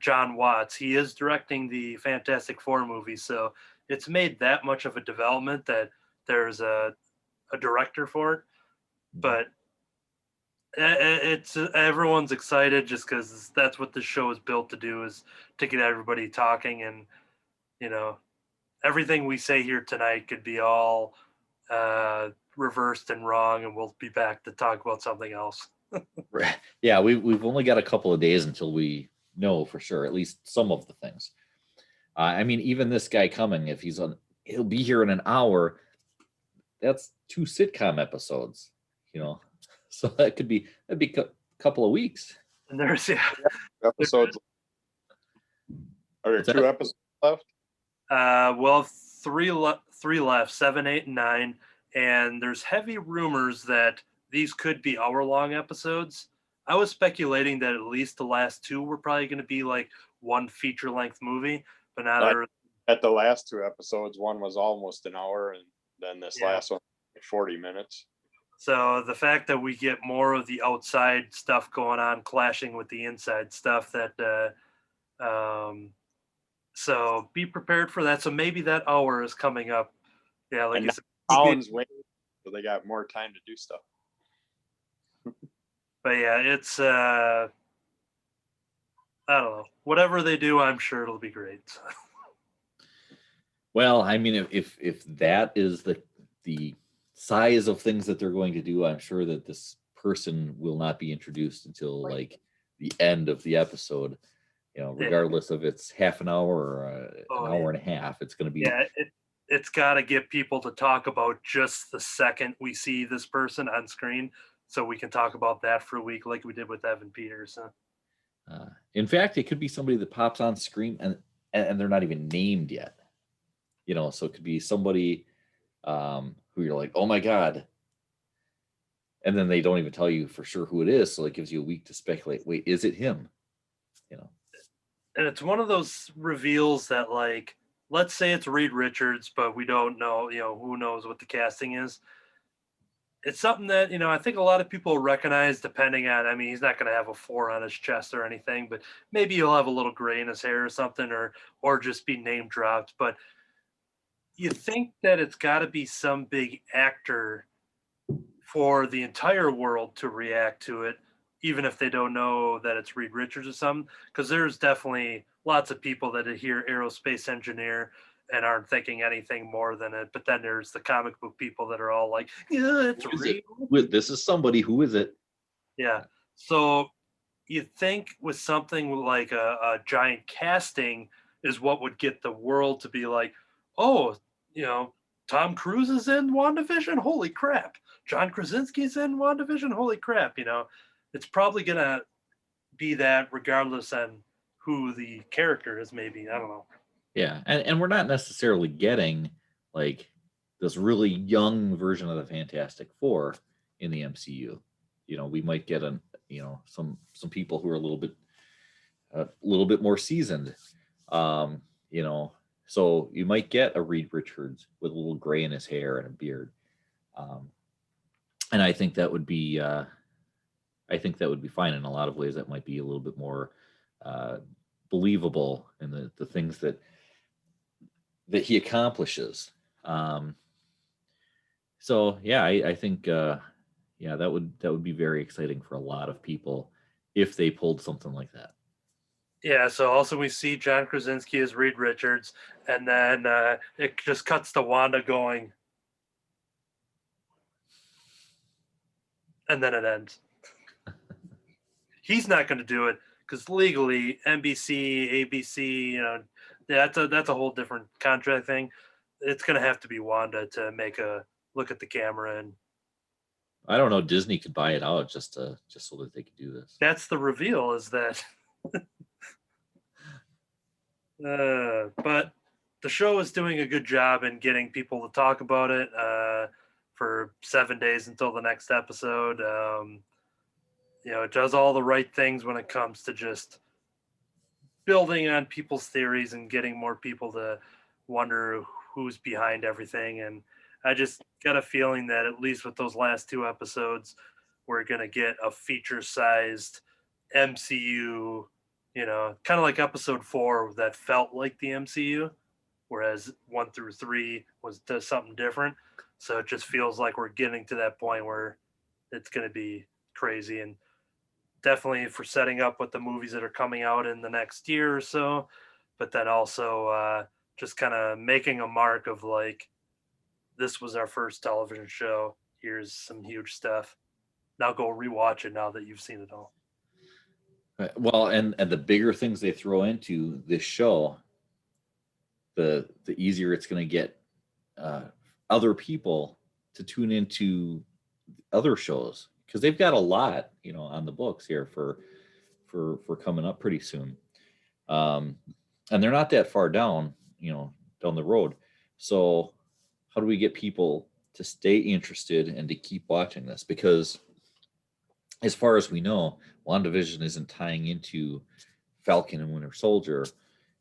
John Watts. He is directing the Fantastic Four movie, so it's made that much of a development that there's a director for it. But it's everyone's excited just because that's what the show is built to do, is to get everybody talking. And everything we say here tonight could be all reversed and wrong, and we'll be back to talk about something else. Right. Yeah, we've only got a couple of days until we know for sure, at least some of the things. I mean, even this guy coming, if he'll be here in an hour. That's 2 sitcom episodes, so that'd be a couple of weeks. And there's Episodes. Are there 2 episodes left? Well, three left, 7, 8, and 9, and there's heavy rumors that these could be hour-long episodes. I was speculating that at least the last 2 were probably going to be like one feature-length movie, but now at the last 2 episodes, one was almost an hour, and then this last one 40 minutes. So the fact that we get more of the outside stuff going on clashing with the inside stuff, that so be prepared for that. So maybe that hour is coming up. Yeah, like you said, Collins waiting, so they got more time to do stuff. But yeah, it's I don't know. Whatever they do, I'm sure it'll be great. Well, I mean, if that is the size of things that they're going to do, I'm sure that this person will not be introduced until like the end of the episode. Regardless of it's half an hour or an hour and a half, it's going to be. Yeah, it's got to get people to talk about just the second we see this person on screen, so we can talk about that for a week, like we did with Evan Peters. In fact, it could be somebody that pops on screen and they're not even named yet. So it could be somebody who you're like, oh my God. And then they don't even tell you for sure who it is. So it gives you a week to speculate. Wait, is it him? And it's one of those reveals that, like, let's say it's Reed Richards, but we don't know, who knows what the casting is. It's something that, I think a lot of people recognize, depending on, I mean, he's not going to have a 4 on his chest or anything, but maybe he'll have a little gray in his hair or something, or just be name dropped. But you think that it's got to be some big actor for the entire world to react to it, even if they don't know that it's Reed Richards or something, because there's definitely lots of people that hear aerospace engineer and aren't thinking anything more than it. But then there's the comic book people that are all like, yeah, it's real. This is somebody. Who is it? Yeah. So you think with something like a giant casting is what would get the world to be like, oh, Tom Cruise is in WandaVision? Holy crap. John Krasinski's in WandaVision? Holy crap. It's probably going to be that regardless on who the character is, maybe. I don't know. Yeah. And we're not necessarily getting like this really young version of the Fantastic Four in the MCU. We might get some people who are a little bit more seasoned. So you might get a Reed Richards with a little gray in his hair and a beard. And I think that would be fine in a lot of ways. That might be a little bit more believable in the things that he accomplishes. So yeah, I think that would be very exciting for a lot of people if they pulled something like that. Yeah, so also we see John Krasinski as Reed Richards, and then it just cuts to Wanda going, and then it ends. He's not going to do it because legally, NBC, ABC, that's a whole different contract thing. It's going to have to be Wanda to make a look at the camera, and I don't know. Disney could buy it out just so that they could do this. That's the reveal, is that. But the show is doing a good job in getting people to talk about it for 7 days until the next episode. It does all the right things when it comes to just building on people's theories and getting more people to wonder who's behind everything. And I just got a feeling that at least with those last 2 episodes, we're going to get a feature-sized MCU, kind of like episode 4 that felt like the MCU, whereas 1 through 3 does something different. So it just feels like we're getting to that point where it's going to be crazy, and definitely for setting up with the movies that are coming out in the next year or so, but then also just kind of making a mark of like, this was our first television show. Here's some huge stuff. Now go rewatch it now that you've seen it all. Well, and the bigger things they throw into this show, the easier it's going to get other people to tune into other shows, because they've got a lot, on the books here for coming up pretty soon, and they're not that far down the road. So how do we get people to stay interested and to keep watching this? Because as far as we know, WandaVision isn't tying into Falcon and Winter Soldier,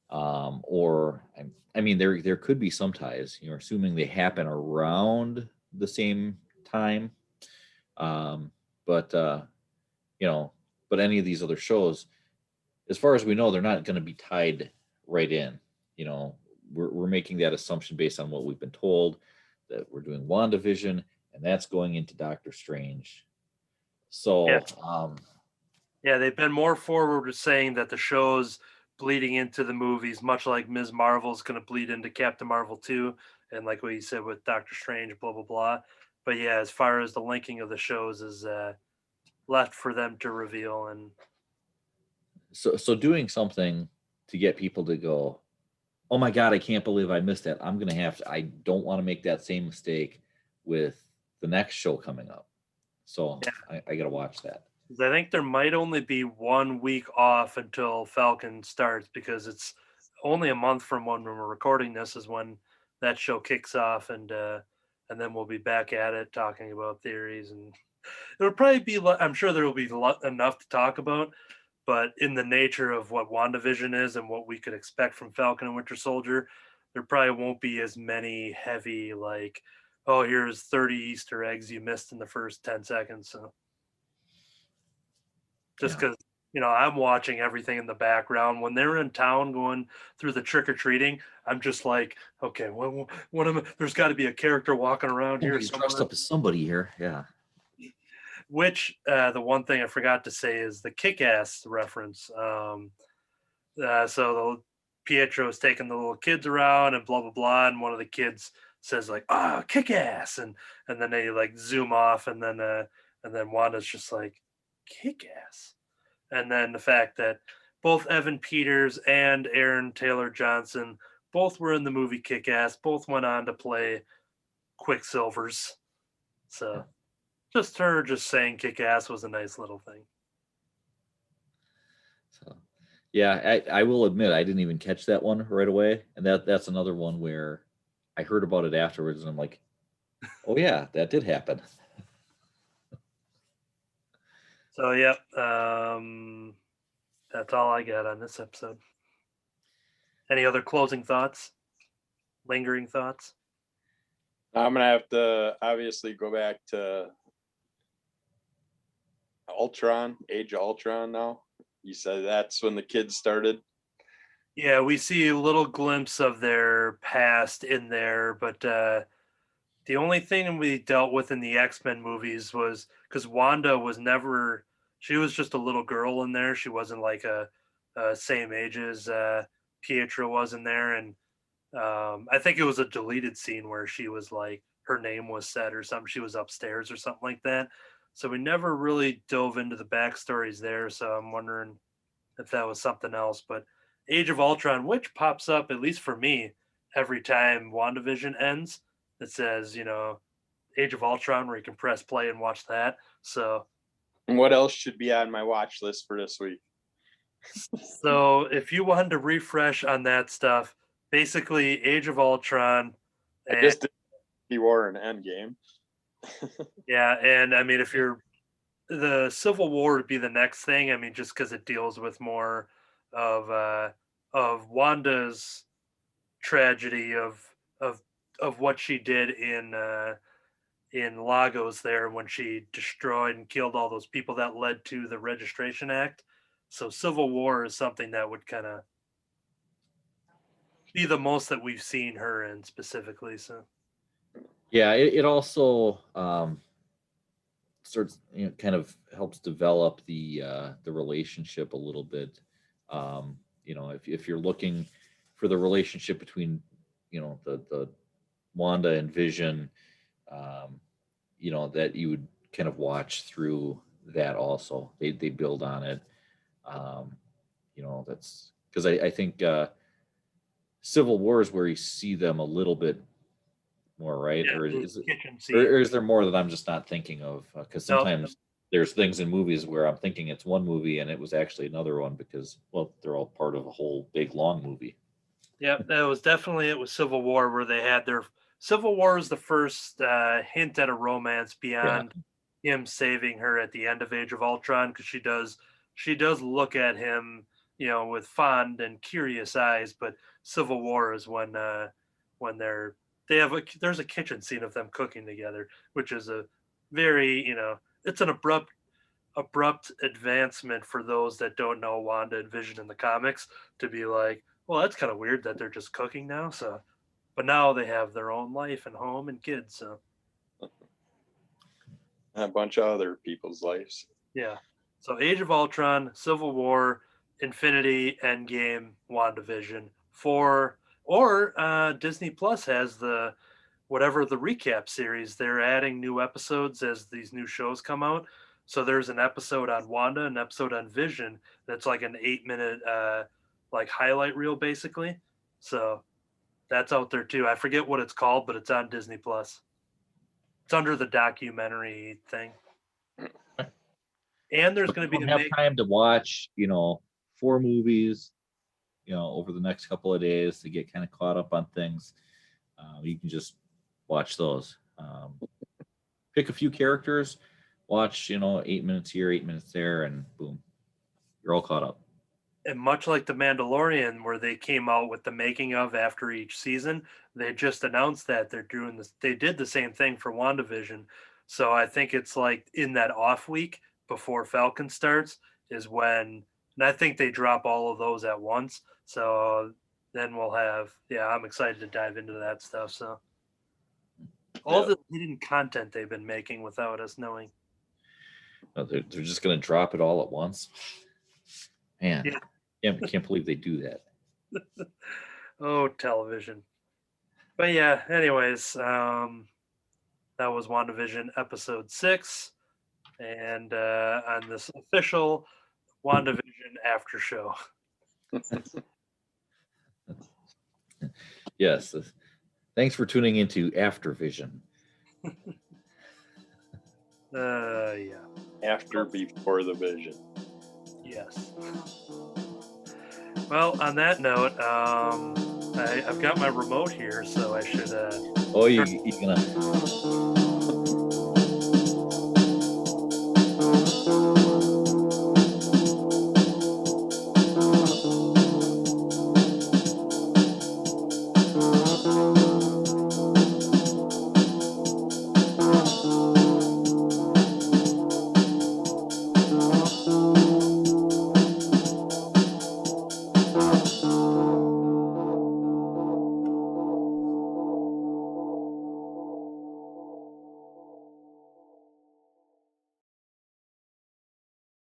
or there could be some ties, assuming they happen around the same time. But any of these other shows, as far as we know, they're not going to be tied right in. We're making that assumption based on what we've been told, that we're doing WandaVision and that's going into Doctor Strange. So, yeah, they've been more forward with saying that the show's bleeding into the movies, much like Ms. Marvel is going to bleed into Captain Marvel 2, and like what you said with Doctor Strange, blah, blah, blah. But yeah, as far as the linking of the shows is left for them to reveal. And so doing something to get people to go, oh my God, I can't believe I missed that. I'm going to have to, I don't want to make that same mistake with the next show coming up. So yeah. I got to watch that. I think there might only be 1 week off until Falcon starts, because it's only a month from when we're recording this is when that show kicks off, and then we'll be back at it talking about theories, and it'll probably be, I'm sure there will be enough to talk about, but in the nature of what WandaVision is and what we could expect from Falcon and Winter Soldier, there probably won't be as many heavy, like, oh, here's 30 Easter eggs you missed in the first 10 seconds. So just because, I'm watching everything in the background. When they're in town going through the trick-or-treating, I'm just like, okay, there's got to be a character walking around here. Dressed up as somebody here. Yeah. Which the one thing I forgot to say is the Kick-Ass reference. So Pietro's taking the little kids around and blah, blah, blah. And one of the kids says like, Kick-Ass. And then they like zoom off, and then Wanda's just like, Kick-Ass. And then the fact that both Evan Peters and Aaron Taylor Johnson both were in the movie Kick-Ass, both went on to play Quicksilvers. So just her just saying Kick-Ass was a nice little thing. So yeah, I will admit I didn't even catch that one right away. And that's another one where I heard about it afterwards and I'm like, oh yeah, that did happen. So, yeah, that's all I got on this episode. Any other closing thoughts? Lingering thoughts? I'm going to have to obviously go back to Ultron, Age of Ultron now. You said that's when the kids started. Yeah, we see a little glimpse of their past in there, but the only thing we dealt with in the X-Men movies was because Wanda was never, she was just a little girl in there. She wasn't like a same age as Pietro was in there. And I think it was a deleted scene where she was like, her name was said or something. She was upstairs or something like that. So we never really dove into the backstories there. So I'm wondering if that was something else. But Age of Ultron, which pops up, at least for me, every time WandaVision ends, it says, Age of Ultron, where you can press play and watch that. So, and what else should be on my watch list for this week? So if you wanted to refresh on that stuff, basically Age of Ultron. I And, just did he wore an Endgame. yeah, and I mean, if you're the Civil War would be the next thing. I mean, just because it deals with more of Wanda's tragedy of of what she did in Lagos there when she destroyed and killed all those people that led to the Registration Act. So Civil War is something that would kind of be the most that we've seen her in specifically. So Yeah, it also starts, kind of helps develop the relationship a little bit. If you're looking for the relationship between, the Wanda and Vision, that you would kind of watch through that also. They build on it. That's because I think Civil War is where you see them a little bit more, right? yeah, Or the is it, kitchen or scene. is there more that I'm just not thinking of? Because No, sometimes there's things in movies where I'm thinking it's one movie and it was actually another one because, well, they're all part of a whole big long movie. yeah, it was Civil War where they had their Civil War is the first hint at a romance Yeah. beyond him saving her at the end of Age of Ultron because she does look at him with fond and curious eyes, but Civil War is when there's a kitchen scene of them cooking together, which is a very it's an abrupt advancement for those that don't know Wanda and Vision in the comics to be like, well, that's kind of weird that they're just cooking now. So, but now they have their own life and home and kids. So, A bunch of other people's lives. yeah. So, Age of Ultron, Civil War, Infinity, Endgame, WandaVision, or Disney Plus has the whatever the recap series. They're adding new episodes as these new shows come out. So there's an episode on Wanda, an episode on Vision that's like an 8 minute like highlight reel basically. So that's out there too. I forget what it's called, but it's on Disney Plus. It's under the documentary thing. And there's going to be Don't the have time to watch, 4 movies, over the next couple of days to get kind of caught up on things. You can just watch those. Pick a few characters, watch, 8 minutes here, 8 minutes there, and boom, you're all caught up. And much like the Mandalorian, where they came out with the making of after each season, they just announced that they're doing this. They did the same thing for WandaVision. So I think it's like in that off week before Falcon starts is when, and I think they drop all of those at once. So then we'll have, yeah, I'm excited to dive into that stuff. So all the hidden content they've been making without us knowing. No, they're just going to drop it all at once. Man, can't believe they do that. Oh, television. But yeah, anyways, that was WandaVision episode 6. And on this official WandaVision after show. Yes. Thanks for tuning into After Vision. Yeah. After, before the vision. Yes. Well, on that note, I've got my remote here, so I should. Oh, you gonna